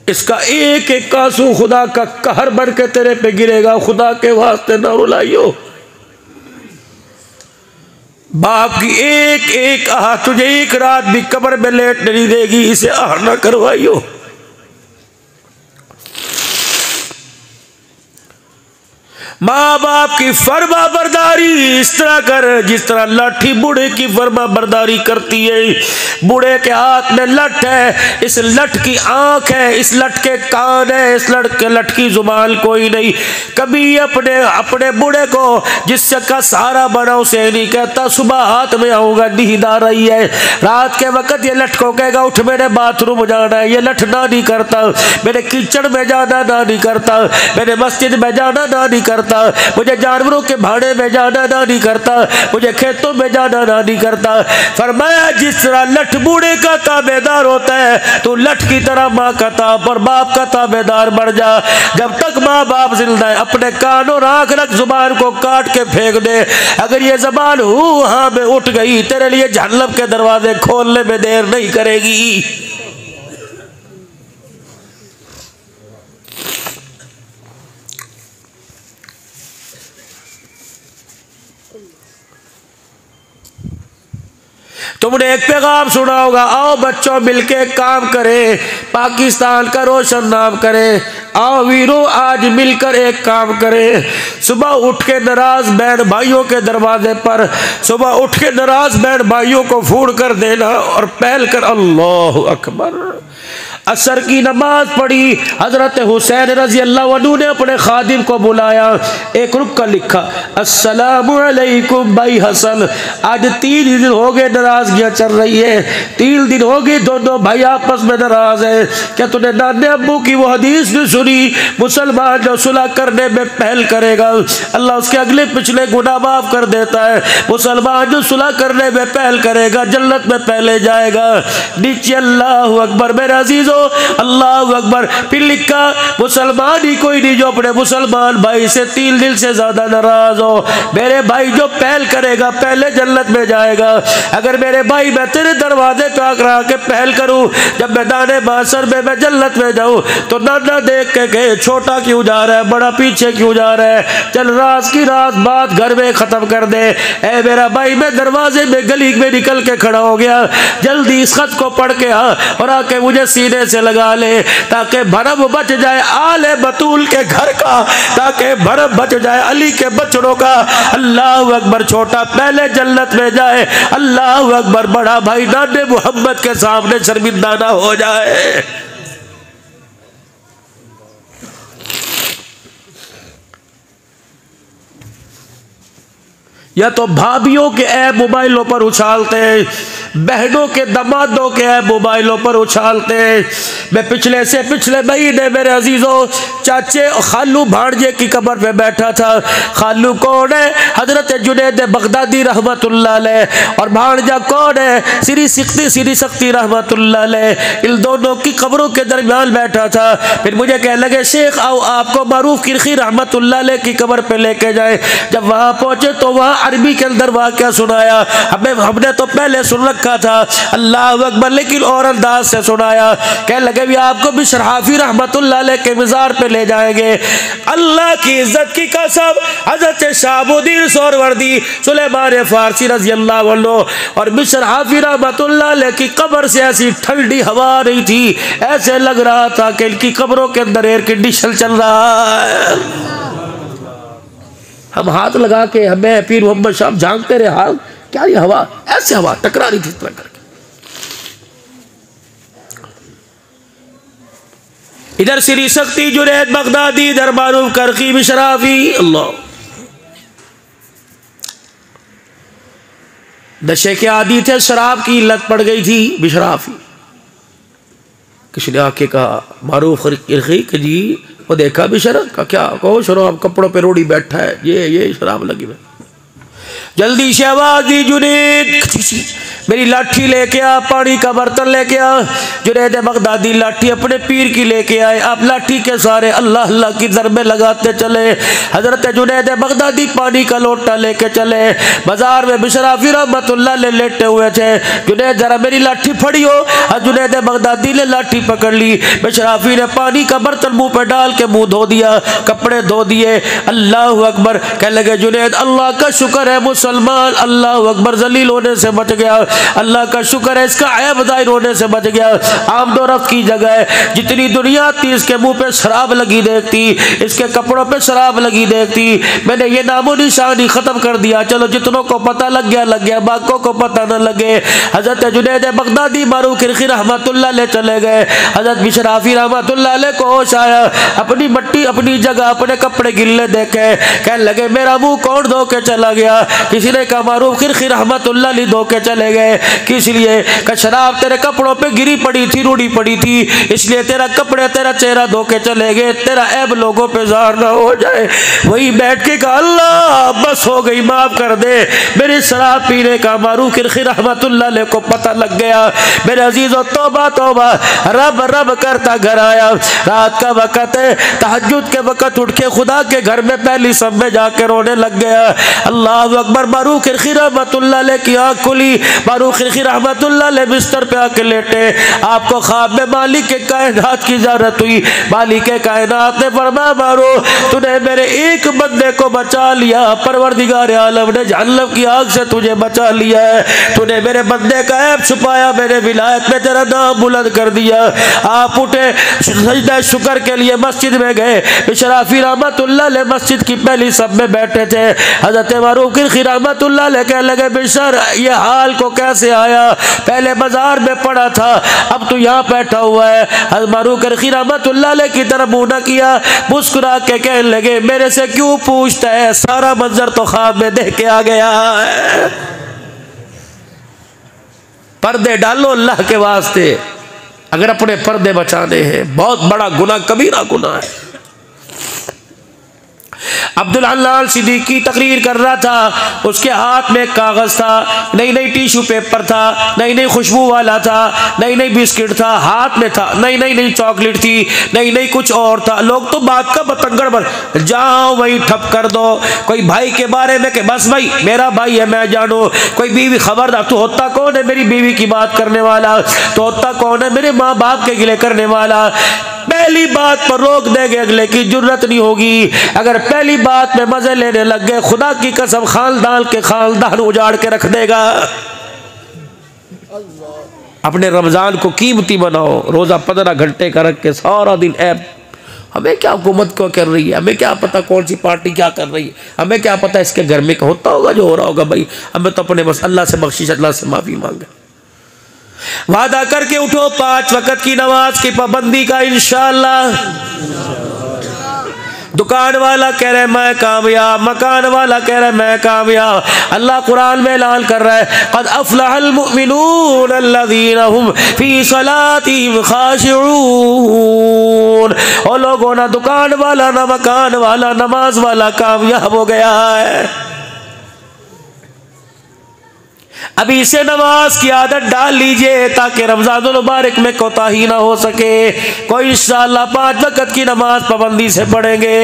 इसका एक एक आंसू खुदा का कहर बन के तेरे पे गिरेगा। खुदा के वास्ते ना रुलाइयो। बाप की एक एक आह तुझे एक रात भी कब्र में लेट नहीं देगी, इसे आह ना करवाइयो। माँ बाप की फर्मा बरदारी इस तरह कर जिस तरह लाठी बूढ़े की फर्मा बरदारी करती है। बूढ़े के हाथ में लठ है, इस लठ की आंख है, इस लठ के कान है, इस लठ की जुबान कोई नहीं। कभी अपने अपने बूढ़े को जिससे का सहारा बना उसे नहीं कहता सुबह हाथ में आऊंगा नींद आ रही है। रात के वक्त ये लठ को कहेगा उठ मेरे बाथरूम जाना है। ये लठ ना नहीं करता। मेरे कीचड़ में जाना ना नहीं करता। मेरे मस्जिद में जाना ना नहीं करता। मुझे जानवरों के भाड़े में जाना ना नहीं करता। मुझे खेतों में जाना ना नहीं करता। फरमाया जिस तरह लठ बूढ़े का ताबेदार होता है तो लठ की तरह माँ का ताब और बाप का ताबेदार बढ़ जा। जब तक माँ बाप जिंदा है अपने कान और आंख रख, जुबान को काट के फेंक दे। अगर ये जबान हाँ में उठ गई तेरे लिए जहन्नम के दरवाजे खोलने में देर नहीं करेगी। तुमने एक पैगाम सुना होगा, आओ बच्चों मिलके काम करें, पाकिस्तान का रोशन नाम करें। आओ वीरों आज मिलकर एक काम करें। सुबह उठ के नाराज बहन भाइयों के दरवाजे पर, सुबह उठ के नाराज बहन भाइयों को फोड़ कर देना और पहल कर अल्लाह अकबर। असर की नमाज पढ़ी। हजरत हुसैन रजी अल्लाह अन्हु ने अपने खादिम को बुलाया, एक रुक कर लिखा अस्सलामु अलैकुम भाई हसन, आज 3 दिन हो गए नाराजगियां चल रही है। 3 दिन हो गए दोनों भाई आपस में नाराज है। क्या तूने नाने अब्बू की वो हदीस नहीं सुनी, मुसलमान जो सुलह करने में पहल करेगा अल्लाह उसके अगले पिछले गुनाह माफ कर देता है। मुसलमान जो सुलह करने में पहल करेगा जन्नत में पहले जाएगा। नीचे अल्लाह अकबर मेरे अजीजों अल्लाह अकबर। फिर लिखा मुसलमान ही कोई नहीं जो अपने मुसलमान भाई से 3 दिल से ज्यादा नाराज हो। मेरे भाई जो पहल करेगा पहले जन्नत में जाएगा। अगर मेरे भाई मैं तेरे दरवाजे पे आकर के पहल करूं, जब मैदान माशर में मैं जन्नत में जाऊं तो नाना देख के कहे छोटा क्यों जा रहा है, बड़ा पीछे क्यों जा रहा है, चल राज की राज बात घर में खत्म कर दे। ए मेरा भाई मैं दरवाजे में गली में निकल के खड़ा हो गया, जल्दी इस खत को पढ़ के आ और आके मुझे सीने से लगा ले ताकि भरम बच जाए आले बतूल के घर का, ताकि भरम बच जाए अली के बचड़ों का। अल्लाह अकबर। छोटा पहले जन्नत में जाए, अल्लाह अकबर। बड़ा भाई नाने मोहम्मद के सामने शर्मिंदा ना हो जाए। या तो भाभियों के ऐप मोबाइलों पर उछालते हैं, बहनों के दमादों के ऐप मोबाइलों पर उछालते हैं। मैं पिछले से पिछले महीने मेरे अजीजों चाचे खालू भांजे की कब्र पे बैठा था। खालू कौन है? हजरत जुनैद बगदादी रहमतुल्लाह अलैह। और भांजा कौन है? सिरी सख्ती रहमतुल्लाह अलैह। इन दोनों की कब्रों के दरमियान बैठा था। फिर मुझे कहने लगे शेख आओ आपको मारूफ किरखी रहमतुल्लाह अलैह की कब्र पे लेके जाए। जब वहां पहुंचे तो वहां अरबी के अंदर वाक़या सुनाया। हमने तो पहले सुन रखा रखा था। अल्लाह अकबर। लेकिन और अंदाज से सुनाया। कह लगे भी आपको बिशर हाफी रहमतुल्लाह अलैह के मज़ार पे ले जाएंगे। अल्लाह की इज्जत की कसम, हज़रत शहाबुद्दीन सोहरावर्दी सुलेमान फारसी रज़ी अल्लाह अन्हु और बिशर हाफी रहमतुल्लाह अलैह की कब्र से ऐसी ठंडी हवा नहीं थी, ऐसे लग रहा था कि इनकी कब्रों के अंदर एयर कंडीशन चल रहा है। हम हाथ लगा के हमें पीर मोहम्मद साहब झांकते रहे, हाथ क्या ये हवा, ऐसे हवा टकरा रही थी इस तरह करके। इधर श्री शक्ति जुनैद बगदादी, इधर मारूफ करकी बिशराफी। अल्लाह नशे के आदी थे, शराब की लत पड़ गई थी बिशराफी। किसी ने आके कहा मारूफ करकी कि जी वो देखा बिशर का, क्या कहो शराब कपड़ों पे रोड़ी बैठा है, ये शराब लगी है। जल्दी से आवाज दी जुनैद मेरी लाठी लेके आ, पानी का बर्तन लेके आ। जुनैद बगदादी लाठी अपने पीर की लेके आए। आप लाठी के सारे अल्लाह अल्लाह की ज़रबे लगाते चले। हजरत जुनैद बगदादी पानी का लोटा लेके चले। बाजार में बिशराफी रहमतुल्लाह अलैह लेटे हुए थे। जुनैद जरा मेरी लाठी फड़ी हो। जुनैद बगदादी ने लाठी पकड़ ली। बिशराफी ने पानी का बर्तन मुंह पे डाल के मुंह धो दिया, कपड़े धो दिए। अल्लाह अकबर। कह लगे जुनैद अल्लाह का शुक्र है मुसलमान अल्लाह अकबर जलील होने से बच गया, अल्लाह का शुक्र है इसका ऐब ज़ाहिर होने से बच गया। आमदो रफ्त की जगह है, जितनी दुनिया थी इसके मुंह पे शराब लगी देखती, इसके कपड़ों पे शराब लगी देखती, मैंने ये नामो निशानी ख़त्म कर दिया। चलो जितनों को पता लग गया, बाकियों को पता न लगे। हज़रत जुनैद बगदादी मारूफ करकी रहमतुल्लाह अलैह चले गए। हज़रत बिशराफी रहमतुल्लाह अलैह को होश आया, अपनी मट्टी अपनी जगह अपने कपड़े गिल्ले देखे। कहने लगे मेरा मुंह कौन धो के चला गया? किसी ने कहा मारूफ करकी रहमतुल्लाह अलैह धो के चले गए। किस लिए? कि शराब तेरे कपड़ों पे गिरी पड़ी थी, रूढ़ी पड़ी थी, इसलिए तेरा कपड़े तेरा चेहरा धो के चले गए, तेरा ऐब लोगों पे ज़ाहिर ना हो जाए। वही बैठ के कहा अल्लाह बस हो गई, माफ कर दे। मेरे शराब पीने का मारूफ करकी रहमतुल्लाह अलैह को पता लग गया। मेरे अजीज़ों तौबा तौबा, रब रब करता घर आया। रात का वक़्त है, तहज्जुद के वक़्त उठ के खुदा के घर में पहली सब में जाके रोने लग गया। अल्लाह अकबर। मारूफ करकी रहमतुल्लाह अलैह की आँख खुली। मारूफ करकी रहमतुल्लाह अलैह बिस्तर पे आके लेटे। आपको ख्वाब में मालिक के कायनात की ज़रूरत हुई। मालिक के कायनात ने फरमाया मारो तूने मेरे एक बंदे को बचा लिया, परवरदिगार आलम ने जहन्नम की आग से तुझे बचा लिया है। तूने मेरे बंदे का ऐब छुपाया, मेरे विलायत में तेरा नाम बुलंद कर दिया। आप उठे सजदा शुक्र के लिए मस्जिद में गए। बिशराफी रहमतुल्लाह अलैह मस्जिद की पहली सब में बैठे थे। हज़रत मारूफ करकी रहमतुल्लाह अलैह कहने लगे बिशर ये हाल को कैसे आया? पहले बाजार में पड़ा था, अब तू यहाँ बैठा हुआ है। मारूफ करकी रहमतुल्लाह अलैह की तरफ मुंह न किया, मुस्कुरा के कहने लगे मेरे से क्यों पूछता है, सारा मंजर तो ख्वाब में देख के आ गया है। पर्दे डालो अल्लाह के वास्ते, अगर अपने पर्दे बचाने हैं। बहुत बड़ा गुनाह, कबीरा गुनाह है। अब्दुल हल्लाल सिद्दीकी तकरीर कर रहा था, उसके हाथ में कागज था, नई नई टिश्यू पेपर था, नई नई खुशबू वाला था, नई नई बिस्किट था हाथ में था, नई नई नई चॉकलेट थी, नई नई कुछ और था। लोग तो बात का बतंगड़ बन, जाओ वही ठप कर दो। कोई भाई के बारे में कि बस भाई मेरा भाई है मैं जानू, कोई बीवी खबरदार, तू होता कौन है मेरी बीवी की बात करने वाला, तो होता कौन है मेरे माँ बाप के गिले करने वाला। पहली बात पर रोक देंगे, अगले की जरूरत नहीं होगी। अगर पहली बात में मजे लेने लग गए, खुदा की कसम खानदान के खानदान उजाड़ के रख देगा। अपने रमजान को कीमती बनाओ, रोजा 15 घंटे का रख के सारा दिन ऐब। हमें क्या हुकूमत क्यों कर रही है, हमें क्या पता कौन सी पार्टी क्या कर रही है, हमें क्या पता इसके घर में होता होगा जो हो रहा होगा। भाई हमें तो अपने बस अल्लाह से बख्शिश, अल्लाह से माफी मांगे। वादा करके उठो 5 वक्त की नमाज की पाबंदी का इंशाअल्लाह। दुकान वाला कह रहा है मैं कामयाब, मकान वाला कह रहा है मैं कामयाब। अल्लाह कुरान में ऐलान कर रहा है क़द अफ़लहल मुमिनून अल्लज़ीना हुम फ़ी सलातिहिम ख़ाशिऊन। और लोगों ना दुकान वाला ना मकान वाला नमाज वाला कामयाब हो गया है। अभी से नमाज की आदत डाल लीजिए ताकि रमजानुल मुबारक में कोताही ना हो सके। कोई इंशाअल्लाह 5 वक्त की नमाज पाबंदी से पढ़ेंगे।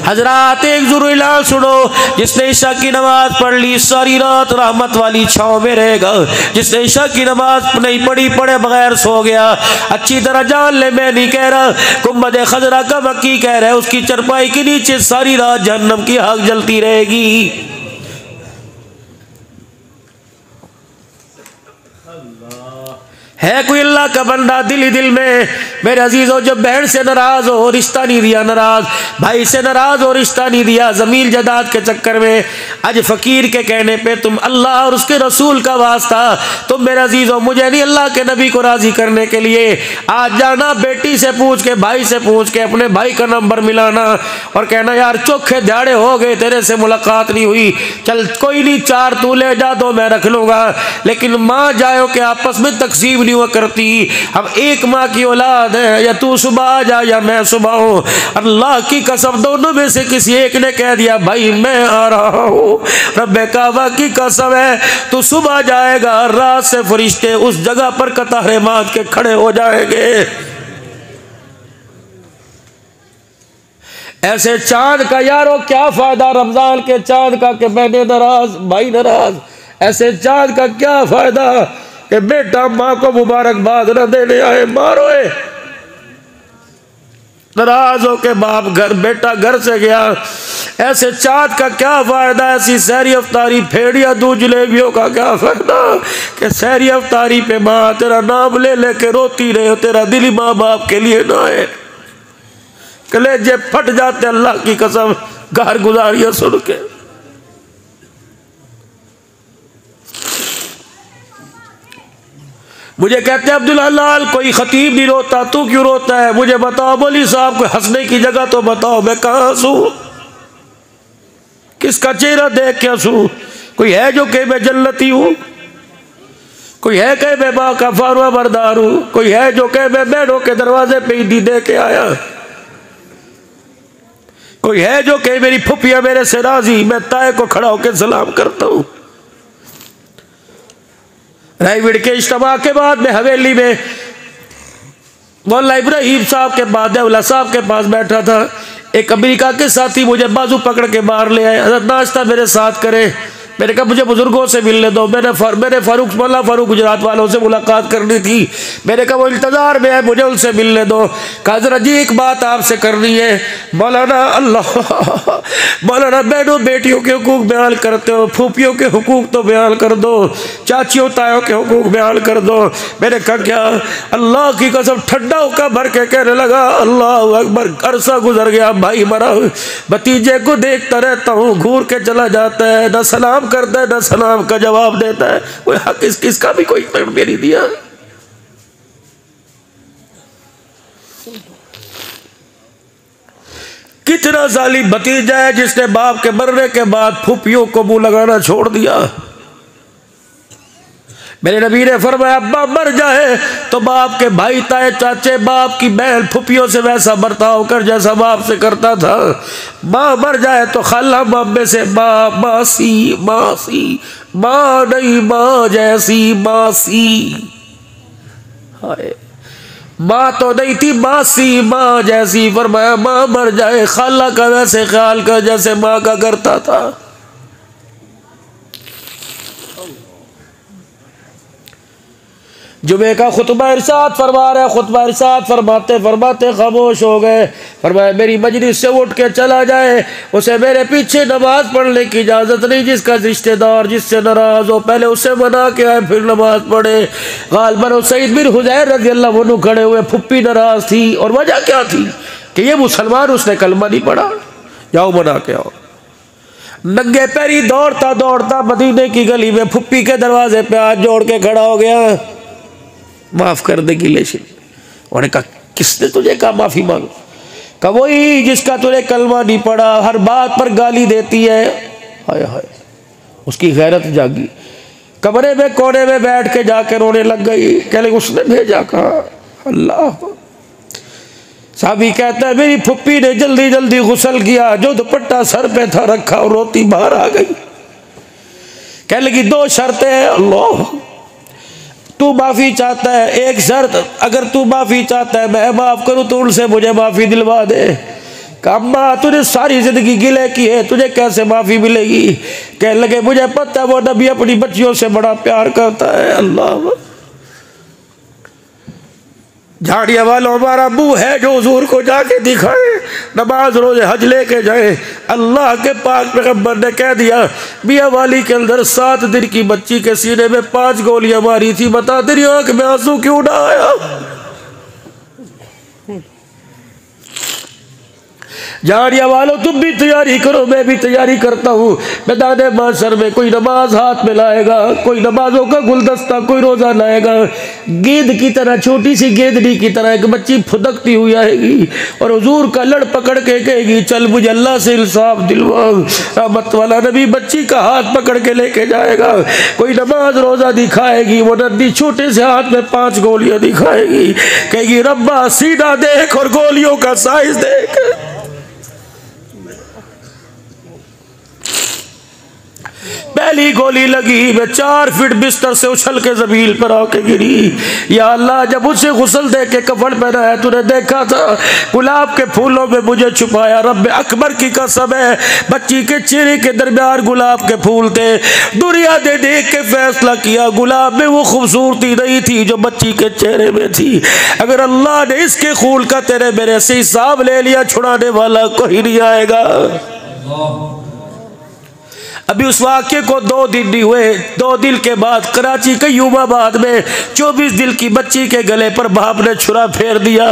हजरात एक जरूर ऐलान सुनो, जिसने ईशा की नमाज पढ़ ली सारी रात रहमत वाली छांव में रहेगा। जिसने ईशा की नमाज नहीं पढ़ी, पढ़े बगैर सो गया, अच्छी तरह जान ले, मैं नहीं कह रहा, गुंबद खजरा का मक्की कह रहा है, उसकी चरपाई के नीचे सारी रात जहन्नम की आग जलती रहेगी। है कोई अल्लाह का बंदा दिल ही दिल में मेरे अजीजों, जब बहन से नाराज हो रिश्ता नहीं दिया, नाराज भाई से नाराज हो रिश्ता नहीं दिया, जमीन जायदाद के चक्कर में, आज फकीर के कहने पे तुम अल्लाह और उसके रसूल का वास्ता, तुम मेरे अजीजों मुझे नहीं अल्लाह के नबी को राजी करने के लिए आज जाना, बेटी से पूछ के, भाई से पूछ के अपने भाई का नंबर मिलाना और कहना यार चौखे दिहाड़े हो गए तेरे से मुलाकात नहीं हुई, चल कोई नहीं 4 तू ले जा, 2 मैं रख लूंगा। लेकिन माँ जायो के आपस में तकसीम नहीं हुआ करती। हम एक माँ की औलाद है, या तू सुबह आ जा या मैं सुबह हूँ। अल्लाह की कसम दोनों में से किसी एक ने कह दिया भाई मैं आ रहा हूँ, रब्बे काबा की कसम है तू सुबह जाएगा, रात से फरिश्ते उस जगह पर कतारें बांध के खड़े हो जाएंगे। ऐसे चांद का यारो क्या फायदा रमजान के चांद का कि मैंने नाराज भाई नाराज, ऐसे चांद का क्या फायदा कि बेटा माँ को मुबारकबाद न देने आए, मारोए नाराज हो के बाप घर, बेटा घर से गया। ऐसे चाँद का क्या फायदा, ऐसी सहरी अफ्तारी फेड़िया दूध जलेबियों का क्या फायदा कि सहरी अफ्तारी पे माँ तेरा नाम ले लेके रोती रहे, तेरा दिल माँ बाप के लिए ना है, कलेजे फट जाते अल्लाह की कसम घर गुजारिया सुन के। मुझे कहते हैं अब्दुल्ला लाल कोई खतीब नहीं रोता, तू क्यों रोता है? मुझे बताओ मौलवी साहब, कोई हंसने की जगह तो बताओ, मैं कहाँ हंसूं? किसका चेहरा देख के हंसूं? कोई है जो कहे मैं जन्नती हूं? कोई है कहे मैं माँ का फारुआ बरदार हूं? कोई है जो कहे मैं बहनों के दरवाजे पे ईदी दे के आया? कोई है जो कहे मेरी फुफिया मेरे से राजी, मैं ताए को खड़ा होकर सलाम करता हूं? रायविड़ के इज्तिमा के बाद में हवेली में मौला इब्राहिम साहब के बाद उल्ला साहब के पास बैठा था, एक अमेरिका के साथी मुझे बाजू पकड़ के बाहर ले आए, हज़रत नाश्ता मेरे साथ करे। मैंने कहा मुझे बुजुर्गों से मिलने दो, मैंने फारूक मौला फारूक गुजरात वालों से मुलाकात करनी थी। मैंने कहा वो इंतज़ार में है, मुझे उनसे मिलने दो। कहा हज़रत जी एक बात आपसे करनी है। मौलाना अल्लाह मौलाना बहनों बेटियों के हुकूक बयान करते हो, फूफियों के हुकूक तो बयान कर दो, चाचियों तायों के हुकूक बयान कर दो। मैंने कहा क्या? अल्लाह की कसम ठंडा होकर भर के कहने लगा अल्लाह अकबर। अरसा गुजर गया, भाई मरा, भतीजे को देखता रहता हूँ, घूर के चला जाता है, न सलाम करता है न सलाम का जवाब देता है। कोई हक किसका भी कोई तड़पे नहीं दिया। कितना जालिम भतीजा है जिसने बाप के मरने के बाद फूफियों को मुंह लगाना छोड़ दिया। मेरे नबी ने फरमाया अब्बा मर जाए तो बाप के भाई ताए चाचे बाप की बहन फुफियों से वैसा बर्ताव कर जैसा बाप से करता था। माँ मर जाए तो खाला मामे से माँ मासी मासी, माँ नहीं माँ जैसी मासी। हाय माँ तो नहीं थी मासी माँ जैसी। फरमाया माँ मर जाए खाला का वैसे ख्याल कर जैसे माँ का करता था। जुमे का खुतबा इरशाद फरमा रहे, खुतबा इरशाद फरमाते फरमाते खामोश हो गए। फरमाया मेरी मजलिस से उठ के चला जाए, उसे मेरे पीछे नमाज पढ़ने की इजाज़त नहीं। जिसका रिश्तेदार जिससे नाराज हो पहले उसे मना के आए फिर नमाज पढ़े। गालिबन सईद बिन हुज़ैर रज़ी अल्लाह अन्हु खड़े हुए, फुप्पी नाराज थी और वजह क्या थी कि ये मुसलमान, उसने कलमा नहीं पढ़ा, जाओ मना के आओ। नंगे पैरी दौड़ता दौड़ता मदीने की गली में फुप्पी के दरवाजे पे हाथ जोड़ के खड़ा हो गया, माफ कर दे गिलेशिन। उन्होंने कहा किसने तुझे कहा माफी मांगो? कहा वही जिसका तुझे कलमा नहीं पड़ा, हर बात पर गाली देती है। हाय हाय, उसकी गैरत जागी, कमरे में कोने में बैठ के जाकर रोने लग गई। कह लगे उसने भेजा? कहा अल्लाह। साहबी कहता है मेरी फुप्पी ने जल्दी जल्दी गुस्ल किया, जो दुपट्टा सर पे था रखा और रोती बाहर आ गई। कह लगी 2 शर्तें हैं। अल्लाह, तू माफी चाहता है, एक शर्त, अगर तू माफी चाहता है मैं माफ करूं तो उनसे मुझे माफी दिलवा दे। अम्मा तुझे सारी जिंदगी गिले की है, तुझे कैसे माफी मिलेगी? कह लगे मुझे पता है वो नबी अपनी बच्चियों से बड़ा प्यार करता है। अल्लाह, झाड़िया वालों हमारा मुंह है जो हुजूर को जाके दिखाए, नमाज रोजे हज लेके जाए। अल्लाह के पाक पैगंबर ने कह दिया मियां वाली के अंदर 7 दिन की बच्ची के सीने में 5 गोलियां मारी थी, बता तेरी आंख में आंसू क्यों ना आया? झाड़िया वालों तुम भी तैयारी करो, मैं भी तैयारी करता हूँ। मैदाने माशर में कोई नमाज हाथ में लाएगा, कोई नमाजों का गुलदस्ता, कोई रोजा लाएगा। गेंद की तरह, छोटी सी गेंदड़ी की तरह एक बच्ची फुदकती हुई आएगी और हुजूर का लड़ पकड़ के कहेगी चल मुझे अल्लाह से इंसाफ दिलवा। रहमत वाला नबी बच्ची का हाथ पकड़ के लेके जाएगा। कोई नमाज रोजा दिखाएगी, वो नदी छोटे से हाथ में 5 गोलियां दिखाएगी, कहेगी रब्बा सीधा देख और गोलियों का साइज देख। पहली गोली लगी, मैं 4 फीट बिस्तर से उछल के जमीन पर आके गिरी। या अल्लाह, जब उसे गुस्ल दे के कफन पहनाया तूने देखा था, गुलाब के फूलों में मुझे छुपाया। रब्बे अकबर की कसम है, बच्ची के चेहरे के दरमियान गुलाब के फूल थे। दुनिया ने देख के फैसला किया गुलाब में वो खूबसूरती नहीं थी जो बच्ची के चेहरे में थी। अगर अल्लाह ने इसके खून का तेरे मेरे से हिसाब ले लिया, छुड़ाने वाला कोई नहीं आएगा। अभी उस वाक्य को 2 दिन नहीं हुए, 2 दिन के बाद कराची के यूबाबाद में 24 दिन की बच्ची के गले पर बाप ने छुरा फेर दिया।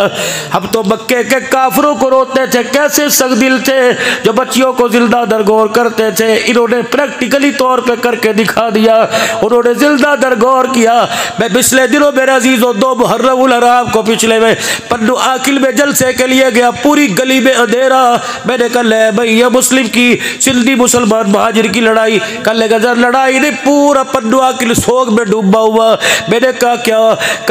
हम तो मक्के के काफरों को रोते थे, कैसे सख्त-दिल थे जो बच्चियों को जिंदा दरगोर करते थे। इन्होंने प्रैक्टिकली तौर पे करके दिखा दिया, उन्होंने जिंदा दरगोर किया। मैं पिछले दिनों मेरे अजीजों 2 मुहर्रमुल हराम को पिछले में पन्नू आकिल में जलसे के लिए गया, पूरी गली में अंधेरा। मैंने कहा भैया मुस्लिम की सिंधी मुसलमान महाजिर की लड़ाई, कल गजर लड़ाई नहीं, पूरा पन्नू आकिल सोग में डूबा हुआ। मैंने कहा क्या?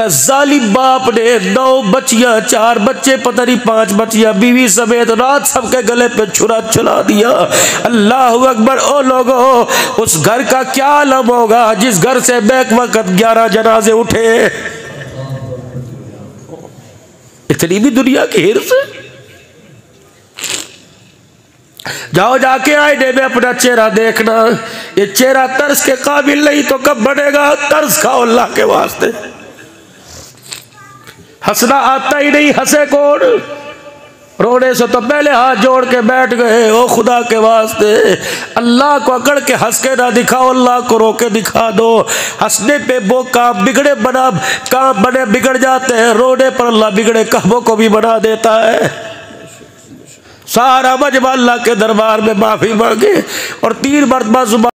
जालिम बाप ने 9 बच्चियां, 4 बच्चे, पता नहीं 5 बच्चियां, बीवी समेत रात सबके गले पे छुरा चला दिया। अल्लाह अकबर। ओ लोगों, उस घर का क्या आलम होगा जिस घर से बैक वक्त 11 जनाजे उठे। इतनी भी दुनिया की हिर्स। जाओ जाके आईने में अपना चेहरा देखना, ये चेहरा तरस के काबिल नहीं तो कब बनेगा? तरस खाओ अल्लाह के वास्ते। हंसना आता ही नहीं, हंसे कौन? रोने से तो पहले हाथ जोड़ के बैठ गए। ओ खुदा के वास्ते, अल्लाह को अकड़ के हंस के ना दिखाओ, अल्लाह को रो के दिखा दो। हंसने पे वो काम बिगड़े काम बने बिगड़ जाते हैं, रोने पर अल्लाह बिगड़े कामों को भी बना देता है। सारा मजमा अल्लाह के दरबार में माफी मांगे और 3 मरतबा